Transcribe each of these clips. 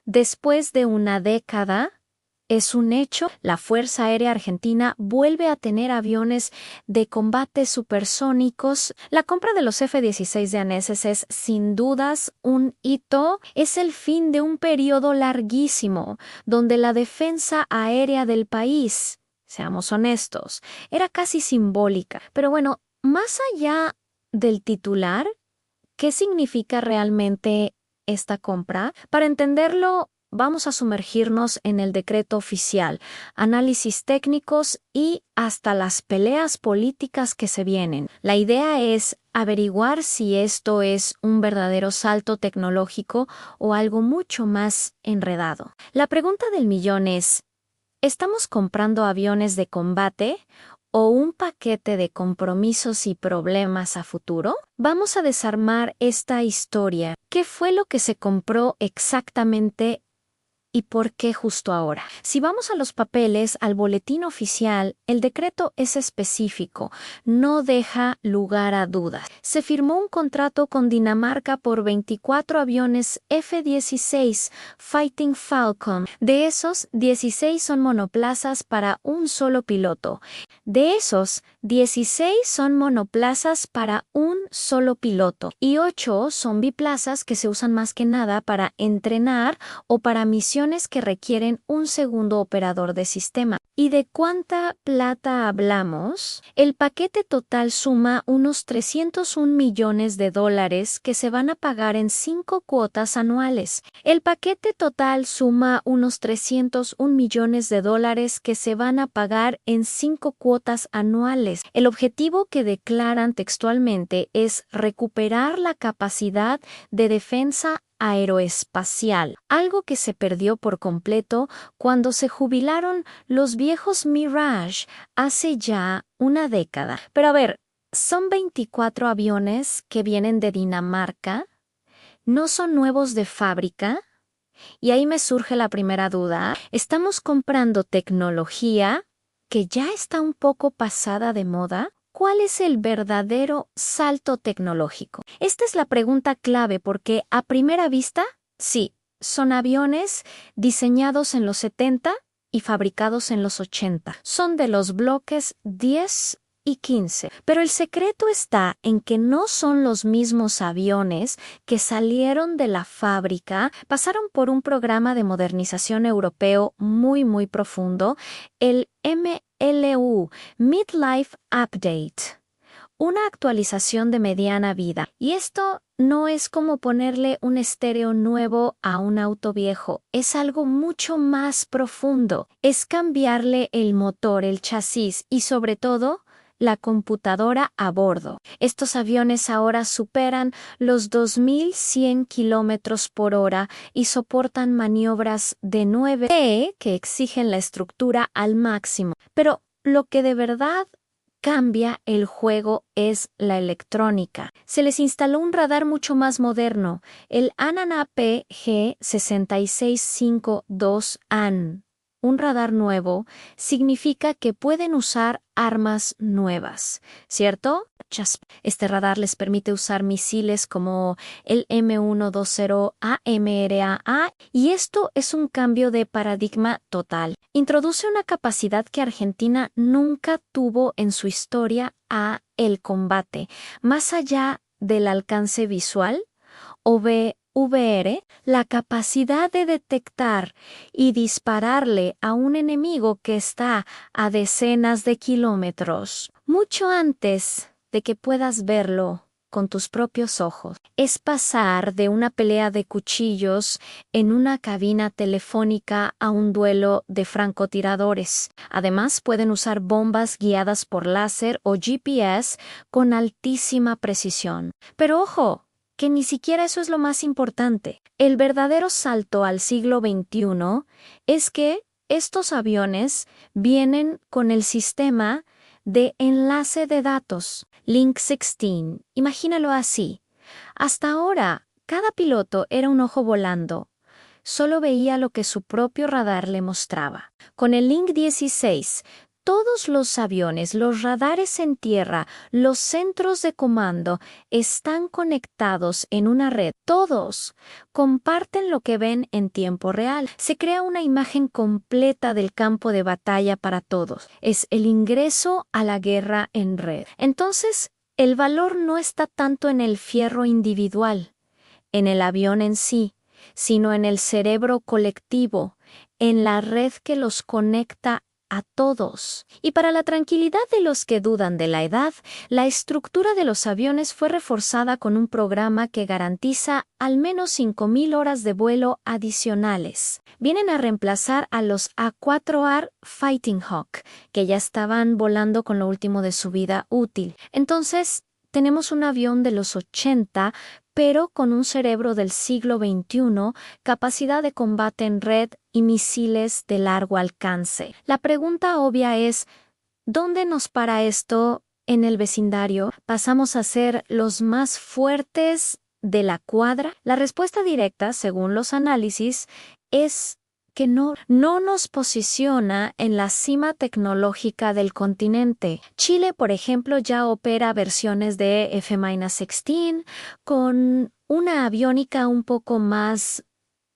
Después de una década, es un hecho, la Fuerza Aérea Argentina vuelve a tener aviones de combate supersónicos. La compra de los F-16 daneses es sin dudas un hito, es el fin de un periodo larguísimo donde la defensa aérea del país, seamos honestos, era casi simbólica. Pero bueno, más allá del titular, ¿qué significa realmente esta compra? Para entenderlo, vamos a sumergirnos en el decreto oficial, análisis técnicos y hasta las peleas políticas que se vienen. La idea es averiguar si esto es un verdadero salto tecnológico o algo mucho más enredado. La pregunta del millón es, ¿estamos comprando aviones de combate o un paquete de compromisos y problemas a futuro? Vamos a desarmar esta historia. ¿Qué fue lo que se compró exactamente y por qué justo ahora? Si vamos a los papeles, al boletín oficial, el decreto es específico, no deja lugar a dudas. Se firmó un contrato con Dinamarca por 24 aviones F-16 Fighting Falcon. De esos, 16 son monoplazas para un solo piloto. Y 8 son biplazas que se usan más que nada para entrenar o para misiones que requieren un segundo operador de sistema. ¿Y de cuánta plata hablamos? El paquete total suma unos $301 millones que se van a pagar en 5 cuotas anuales. El paquete total suma unos $301 millones que se van a pagar en 5 cuotas anuales. El objetivo que declaran textualmente es recuperar la capacidad de defensa aeroespacial, algo que se perdió por completo cuando se jubilaron los viejos Mirage hace ya una década. Pero a ver, son 24 aviones que vienen de Dinamarca, no son nuevos de fábrica. Y ahí me surge la primera duda. ¿Estamos comprando tecnología que ya está un poco pasada de moda? ¿Cuál es el verdadero salto tecnológico? Esta es la pregunta clave porque a primera vista, sí, son aviones diseñados en los 70 y fabricados en los 80. Son de los bloques 10 y 15. Pero el secreto está en que no son los mismos aviones que salieron de la fábrica, pasaron por un programa de modernización europeo muy profundo, el MLU, Midlife Update, una actualización de mediana vida. Y esto no es como ponerle un estéreo nuevo a un auto viejo, es algo mucho más profundo. Es cambiarle el motor, el chasis y sobre todo la computadora a bordo. Estos aviones ahora superan los 2.100 kilómetros por hora y soportan maniobras de 9T que exigen la estructura al máximo. Pero lo que de verdad cambia el juego es la electrónica. Se les instaló un radar mucho más moderno, el ANAN-AP G6652AN. Un radar nuevo significa que pueden usar armas nuevas, ¿cierto? Este radar les permite usar misiles como el M120 AMRAA y esto es un cambio de paradigma total. Introduce una capacidad que Argentina nunca tuvo en su historia a el combate, más allá del alcance visual o VR, la capacidad de detectar y dispararle a un enemigo que está a decenas de kilómetros, mucho antes de que puedas verlo con tus propios ojos. Es pasar de una pelea de cuchillos en una cabina telefónica a un duelo de francotiradores. Además, pueden usar bombas guiadas por láser o GPS con altísima precisión. Pero ojo, que ni siquiera eso es lo más importante. El verdadero salto al siglo XXI es que estos aviones vienen con el sistema de enlace de datos, Link 16. Imagínalo así. Hasta ahora, cada piloto era un ojo volando. Solo veía lo que su propio radar le mostraba. Con el Link 16, Todos los aviones, los radares en tierra, los centros de comando están conectados en una red. Todos comparten lo que ven en tiempo real. Se crea una imagen completa del campo de batalla para todos. Es el ingreso a la guerra en red. Entonces, el valor no está tanto en el fierro individual, en el avión en sí, sino en el cerebro colectivo, en la red que los conecta a todos. Y para la tranquilidad de los que dudan de la edad, la estructura de los aviones fue reforzada con un programa que garantiza al menos 5,000 horas de vuelo adicionales. Vienen a reemplazar a los A4R Fighting Hawk, que ya estaban volando con lo último de su vida útil. Entonces, tenemos un avión de los 80, pero con un cerebro del siglo XXI, capacidad de combate en red y misiles de largo alcance. La pregunta obvia es, ¿dónde nos para esto en el vecindario? ¿Pasamos a ser los más fuertes de la cuadra? La respuesta directa, según los análisis, es que no nos posiciona en la cima tecnológica del continente. Chile, por ejemplo, ya opera versiones de F-16 con una aviónica un poco más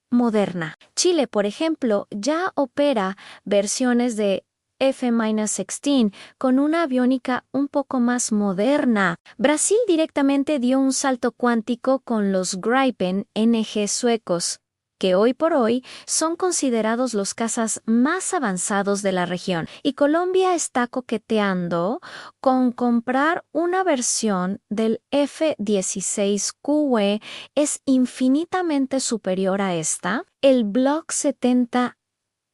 moderna. Chile, por ejemplo, ya opera versiones de F-16 con una aviónica un poco más moderna. Brasil directamente dio un salto cuántico con los Gripen NG suecos, que hoy por hoy son considerados los cazas más avanzados de la región. Y Colombia está coqueteando con comprar una versión del F-16QE, es infinitamente superior a esta. El Block 70,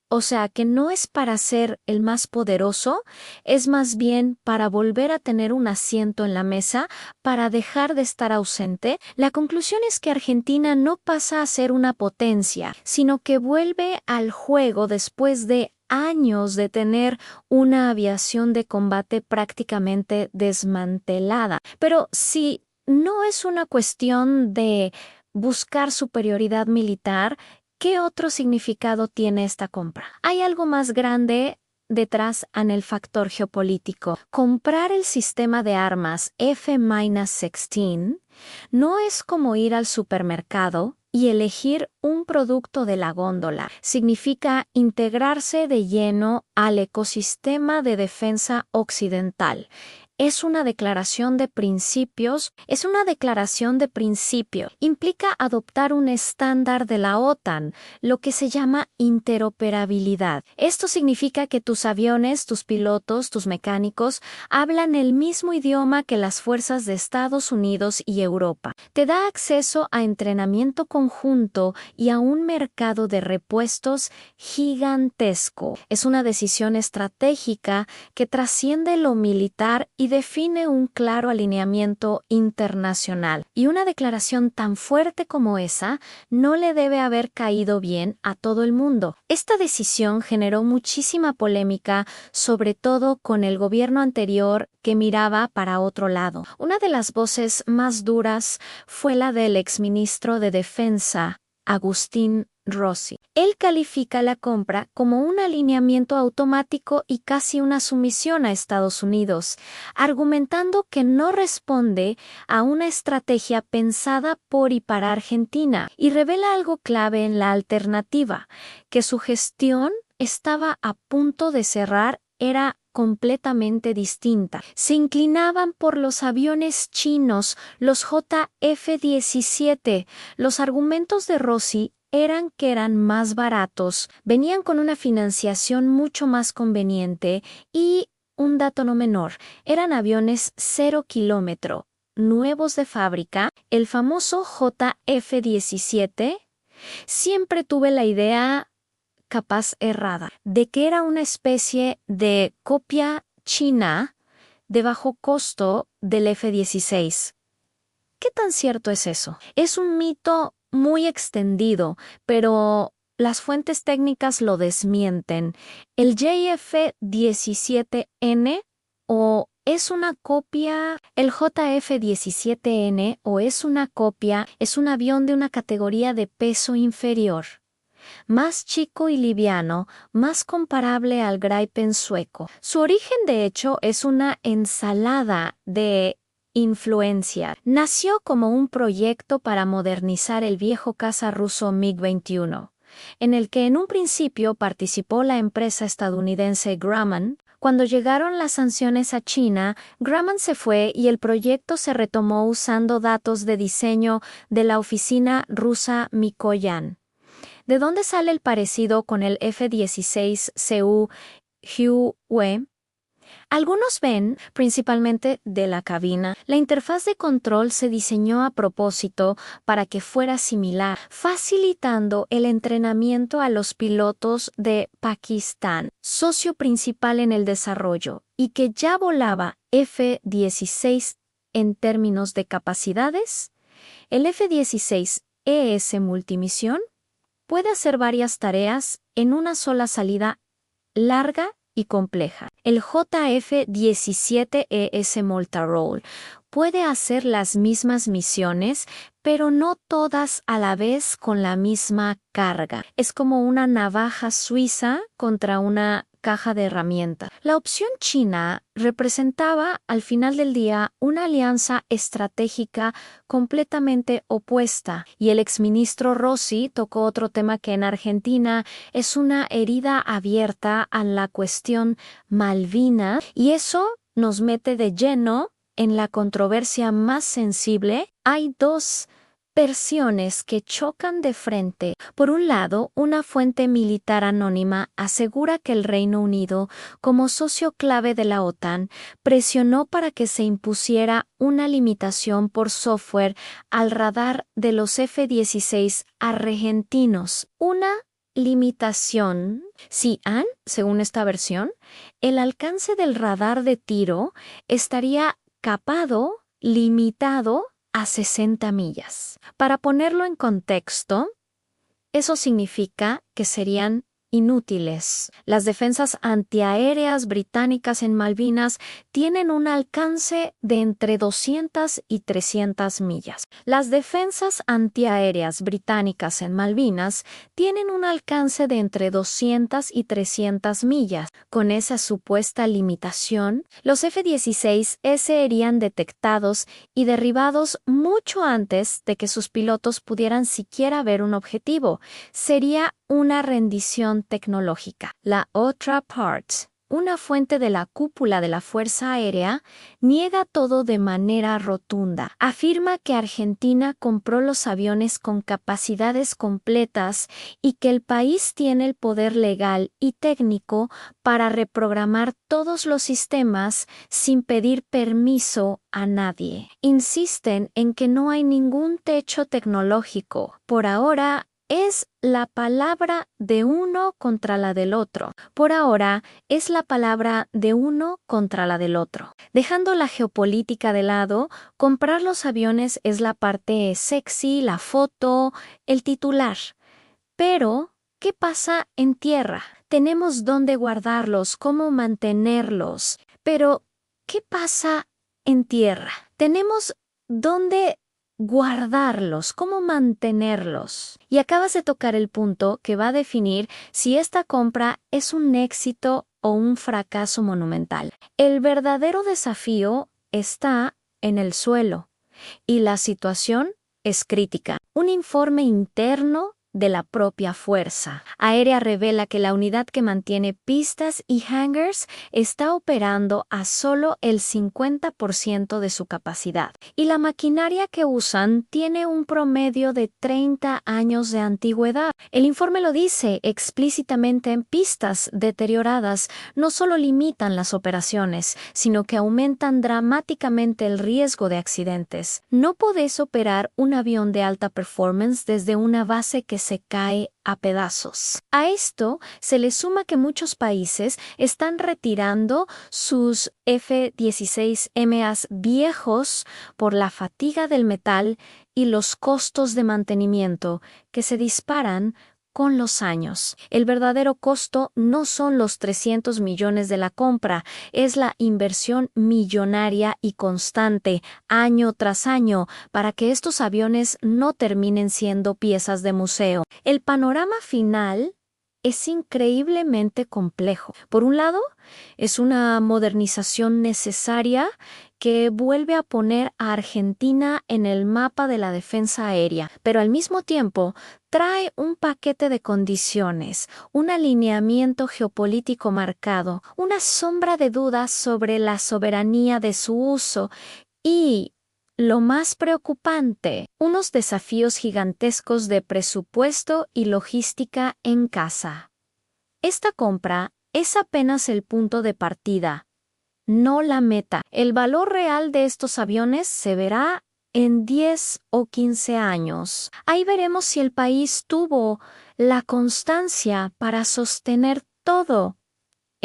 o sea que no es para ser el más poderoso, es más bien para volver a tener un asiento en la mesa, para dejar de estar ausente. La conclusión es que Argentina no pasa a ser una potencia, sino que vuelve al juego después de años de tener una aviación de combate prácticamente desmantelada. Pero si no es una cuestión de buscar superioridad militar, ¿qué otro significado tiene esta compra? Hay algo más grande detrás en el factor geopolítico. Comprar el sistema de armas F-16 no es como ir al supermercado y elegir un producto de la góndola. Significa integrarse de lleno al ecosistema de defensa occidental. Es una declaración de principios, Implica adoptar un estándar de la OTAN, lo que se llama interoperabilidad. Esto significa que tus aviones, tus pilotos, tus mecánicos hablan el mismo idioma que las fuerzas de Estados Unidos y Europa. Te da acceso a entrenamiento conjunto y a un mercado de repuestos gigantesco. Es una decisión estratégica que trasciende lo militar y define un claro alineamiento internacional. Y una declaración tan fuerte como esa no le debe haber caído bien a todo el mundo. Esta decisión generó muchísima polémica, sobre todo con el gobierno anterior que miraba para otro lado. Una de las voces más duras fue la del exministro de Defensa, Agustín Rossi. Él califica la compra como un alineamiento automático y casi una sumisión a Estados Unidos, argumentando que no responde a una estrategia pensada por y para Argentina, y revela algo clave en la alternativa, que su gestión estaba a punto de cerrar, era completamente distinta. Se inclinaban por los aviones chinos, los JF-17. Los argumentos de Rossi eran que eran más baratos, venían con una financiación mucho más conveniente y, un dato no menor, eran aviones 0 kilómetro, nuevos de fábrica, el famoso JF-17. Siempre tuve la idea, capaz errada, de que era una especie de copia china de bajo costo del F-16. ¿Qué tan cierto es eso? Es un mito muy extendido, pero las fuentes técnicas lo desmienten. El JF-17N o es una copia, el JF-17N o es una copia, es un avión de una categoría de peso inferior. más chico y liviano, más comparable al Gripen sueco. Su origen, de hecho, es una ensalada de influencia. Nació como un proyecto para modernizar el viejo caza ruso MiG-21, en el que en un principio participó la empresa estadounidense Grumman. Cuando llegaron las sanciones a China, Grumman se fue y el proyecto se retomó usando datos de diseño de la oficina rusa Mikoyan. ¿De dónde sale el parecido con el F-16 Hu-Wei? Algunos ven, principalmente de la cabina, la interfaz de control se diseñó a propósito para que fuera similar, facilitando el entrenamiento a los pilotos de Pakistán, socio principal en el desarrollo, y que ya volaba F-16 en términos de capacidades. El F-16 ES multimisión puede hacer varias tareas en una sola salida larga y compleja. El JF-17ES Multirole puede hacer las mismas misiones, pero no todas a la vez con la misma carga. Es como una navaja suiza contra una caja de herramientas. La opción china representaba, al final del día, una alianza estratégica completamente opuesta, y el exministro Rossi tocó otro tema que en Argentina es una herida abierta a la cuestión Malvinas, y eso nos mete de lleno en la controversia más sensible. Hay dos versiones que chocan de frente. Por un lado, una fuente militar anónima asegura que el Reino Unido, como socio clave de la OTAN, presionó para que se impusiera una limitación por software al radar de los F-16 argentinos. Una limitación. Según esta versión, el alcance del radar de tiro estaría capado, limitado a 60 millas. Para ponerlo en contexto, eso significa que serían inútiles. Las defensas antiaéreas británicas en Malvinas tienen un alcance de entre 200 y 300 millas. Las defensas antiaéreas británicas en Malvinas tienen un alcance de entre 200 y 300 millas. Con esa supuesta limitación, los F-16 serían detectados y derribados mucho antes de que sus pilotos pudieran siquiera ver un objetivo. Sería una rendición tecnológica. La otra parte, una fuente de la cúpula de la Fuerza Aérea, niega todo de manera rotunda. Afirma que Argentina compró los aviones con capacidades completas y que el país tiene el poder legal y técnico para reprogramar todos los sistemas sin pedir permiso a nadie. Insisten en que no hay ningún techo tecnológico. Por ahora, es la palabra de uno contra la del otro. Por ahora, es la palabra de uno contra la del otro. Dejando la geopolítica de lado, comprar los aviones es la parte sexy, la foto, el titular. Pero, ¿qué pasa en tierra? Tenemos dónde guardarlos, cómo mantenerlos. Pero, ¿qué pasa en tierra? Tenemos dónde guardarlos, cómo mantenerlos. Y acabas de tocar el punto que va a definir si esta compra es un éxito o un fracaso monumental. El verdadero desafío está en el suelo y la situación es crítica. Un informe interno de la propia Fuerza Aérea revela que la unidad que mantiene pistas y hangars está operando a solo el 50% de su capacidad, y la maquinaria que usan tiene un promedio de 30 años de antigüedad. El informe lo dice explícitamente. Pistas deterioradas no solo limitan las operaciones, sino que aumentan dramáticamente el riesgo de accidentes. No podés operar un avión de alta performance desde una base que se cae a pedazos. A esto se le suma que muchos países están retirando sus F-16M viejos por la fatiga del metal y los costos de mantenimiento que se disparan con los años. El verdadero costo no son los 300 millones de la compra, es la inversión millonaria y constante, año tras año, para que estos aviones no terminen siendo piezas de museo. El panorama final es increíblemente complejo. Por un lado, es una modernización necesaria que vuelve a poner a Argentina en el mapa de la defensa aérea, pero al mismo tiempo trae un paquete de condiciones, un alineamiento geopolítico marcado, una sombra de dudas sobre la soberanía de su uso y, lo más preocupante, unos desafíos gigantescos de presupuesto y logística en casa. Esta compra es apenas el punto de partida, no la meta. El valor real de estos aviones se verá en 10 o 15 años. Ahí veremos si el país tuvo la constancia para sostener todo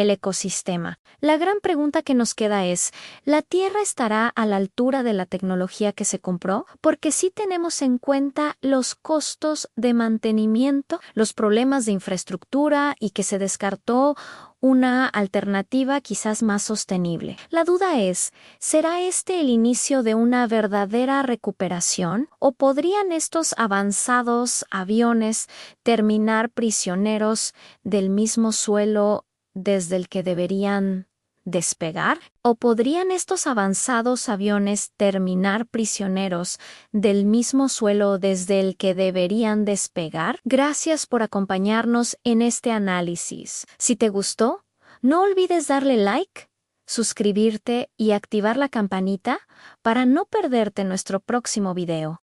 el ecosistema. La gran pregunta que nos queda es, ¿la Tierra estará a la altura de la tecnología que se compró? Porque si tenemos en cuenta los costos de mantenimiento, los problemas de infraestructura y que se descartó una alternativa quizás más sostenible. La duda es, ¿será este el inicio de una verdadera recuperación? ¿O podrían estos avanzados aviones terminar prisioneros del mismo suelo desde el que deberían despegar? ¿O podrían estos avanzados aviones terminar prisioneros del mismo suelo desde el que deberían despegar? Gracias por acompañarnos en este análisis. Si te gustó, no olvides darle like, suscribirte y activar la campanita para no perderte nuestro próximo video.